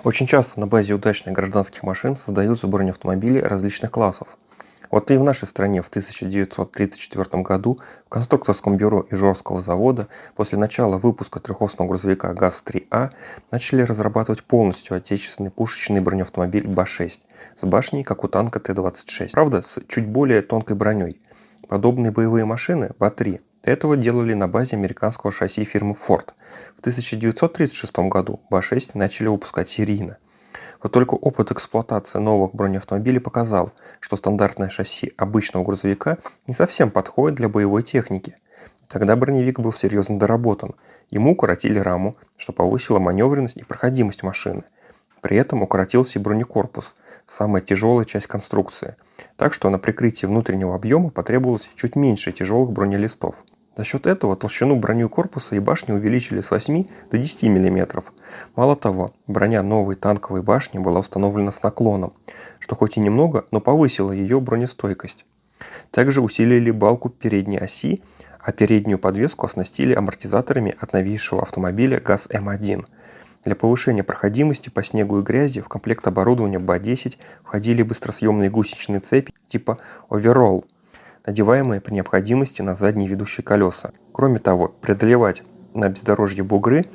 Очень часто на базе удачных гражданских машин создаются бронеавтомобили различных классов. Вот и в нашей стране в 1934 году в конструкторском бюро Ижорского завода после начала выпуска трехосного грузовика ГАЗ-3А начали разрабатывать полностью отечественный пушечный бронеавтомобиль БА-6 с башней, как у танка Т-26. Правда, с чуть более тонкой броней. Подобные боевые машины БА-3 до этого делали на базе американского шасси фирмы Ford. В 1936 году БА-6 начали выпускать серийно. Вот только опыт эксплуатации новых бронеавтомобилей показал, что стандартное шасси обычного грузовика не совсем подходит для боевой техники. И тогда броневик был серьезно доработан. Ему укоротили раму, что повысило маневренность и проходимость машины. При этом укоротился и бронекорпус, самая тяжелая часть конструкции. Так что на прикрытие внутреннего объема потребовалось чуть меньше тяжелых бронелистов. За счет этого толщину броню корпуса и башни увеличили с 8 до 10 мм. Мало того, броня новой танковой башни была установлена с наклоном, что хоть и немного, но повысило ее бронестойкость. Также усилили балку передней оси, а переднюю подвеску оснастили амортизаторами от новейшего автомобиля ГАЗ-М1. Для повышения проходимости по снегу и грязи в комплект оборудования БА-10 входили быстросъемные гусеничные цепи типа Overall, надеваемые при необходимости на задние ведущие колеса. Кроме того, преодолевать на бездорожье бугры,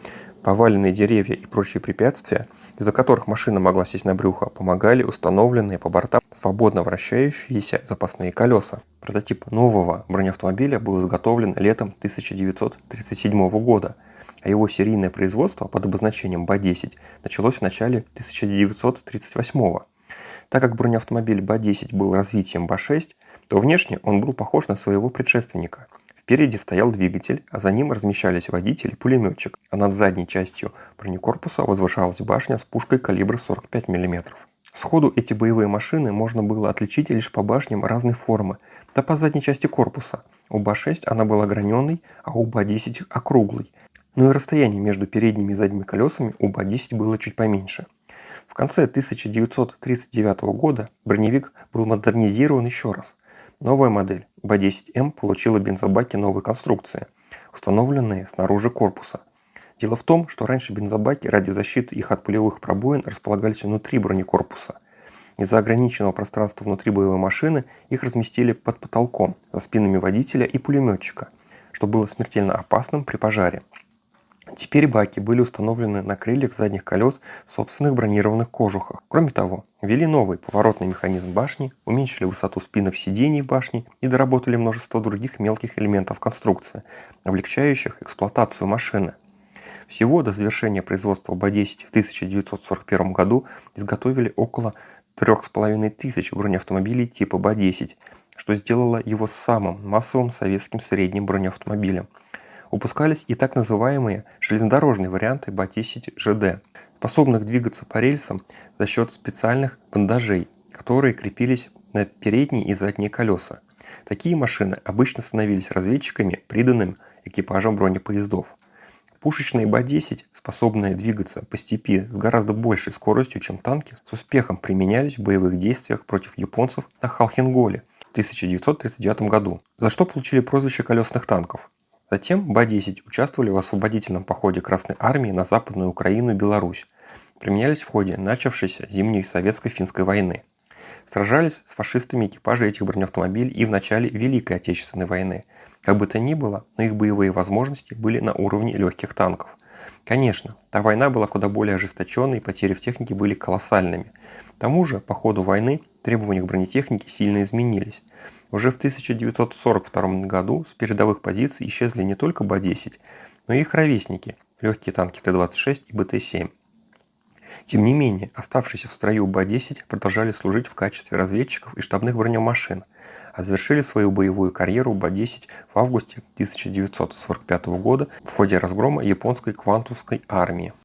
поваленные деревья и прочие препятствия, из-за которых машина могла сесть на брюхо, помогали установленные по бортам свободно вращающиеся запасные колеса. Прототип нового бронеавтомобиля был изготовлен летом 1937 года, а его серийное производство под обозначением БА-10 началось в начале 1938. Так как бронеавтомобиль БА-10 был развитием БА-6, то внешне он был похож на своего предшественника. Впереди стоял двигатель, а за ним размещались водитель и пулеметчик, а над задней частью бронекорпуса возвышалась башня с пушкой калибра 45 мм. Сходу эти боевые машины можно было отличить лишь по башням разной формы, да по задней части корпуса. У БА-6 она была граненой, а у БА-10 округлой. Но и расстояние между передними и задними колесами у БА-10 было чуть поменьше. В конце 1939 года броневик был модернизирован еще раз. Новая модель БА-10М получила бензобаки новой конструкции, установленные снаружи корпуса. Дело в том, что раньше бензобаки ради защиты их от пулевых пробоин располагались внутри бронекорпуса. Из-за ограниченного пространства внутри боевой машины их разместили под потолком, за спинами водителя и пулеметчика, что было смертельно опасным при пожаре. Теперь баки были установлены на крыльях задних колес в собственных бронированных кожухах. Кроме того, ввели новый поворотный механизм башни, уменьшили высоту спинок сидений башни и доработали множество других мелких элементов конструкции, облегчающих эксплуатацию машины. Всего до завершения производства БА-10 в 1941 году изготовили около 3500 бронеавтомобилей типа БА-10, что сделало его самым массовым советским средним бронеавтомобилем. Выпускались и так называемые железнодорожные варианты БА-10 ЖД, способных двигаться по рельсам за счет специальных бандажей, которые крепились на передние и задние колеса. Такие машины обычно становились разведчиками, приданным экипажам бронепоездов. Пушечные БА-10, способные двигаться по степи с гораздо большей скоростью, чем танки, с успехом применялись в боевых действиях против японцев на Халхин-Голе в 1939 году, за что получили прозвище колесных танков. Затем БА-10 участвовали в освободительном походе Красной Армии на Западную Украину и Беларусь, применялись в ходе начавшейся зимней советско-финской войны. Сражались с фашистами экипажи этих бронеавтомобилей и в начале Великой Отечественной войны. Как бы то ни было, но их боевые возможности были на уровне легких танков. Конечно, та война была куда более ожесточенной и потери в технике были колоссальными. К тому же, по ходу войны требования к бронетехнике сильно изменились. Уже в 1942 году с передовых позиций исчезли не только БА-10, но и их ровесники – легкие танки Т-26 и БТ-7. Тем не менее, оставшиеся в строю БА-10 продолжали служить в качестве разведчиков и штабных бронемашин, а завершили свою боевую карьеру БА-10 в августе 1945 года в ходе разгрома японской Квантунской армии.